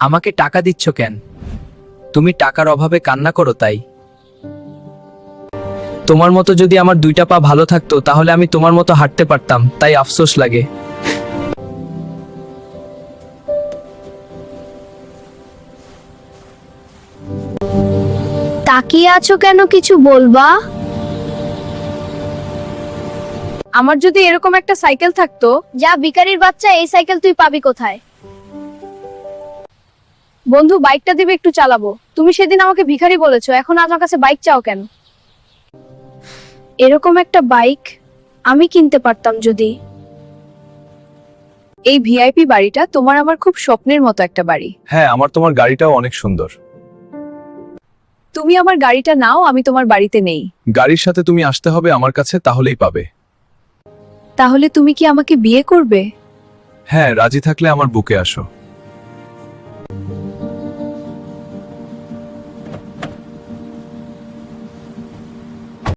আমাকে টাকা দিচ্ছ কেন? তুমি টাকার অভাবে কান্না করো তাই? তোমার মতো যদি আমার দুইটা পা ভালো থাকতো তাহলে আমি তোমার মতো হাঁটতে পারতাম, তাই আফসোস লাগে। তাকিয়ে আছো কেন, কিছু বলবা? আমার যদি এরকম একটা সাইকেল থাকতো। যা ভিখারির বাচ্চা, এই সাইকেল তুই পাবি কোথায়? বন্ধু, বাইকটা দিবে, একটু চালাবো। তুমি সেদিন আমাকে ভিখারি বলেছো, এখন আমার কাছে বাইক চাও কেন? এরকম একটা বাইক আমি কিনতে পারতাম যদি। এই ভিআইপি বাড়িটা তোমার আমার খুব স্বপ্নের মতো একটা বাড়ি। হ্যাঁ, আমার তোমার গাড়িটাও অনেক সুন্দর। তুমি আমার গাড়িটা নাও, আমি তোমার বাড়িতে নেই। গাড়ির সাথে তুমি আসতে হবে আমার কাছে, তাহলেই পাবে। তাহলে তুমি কি আমাকে বিয়ে করবে? হ্যাঁ, রাজি থাকলে আমার বুকে আসো।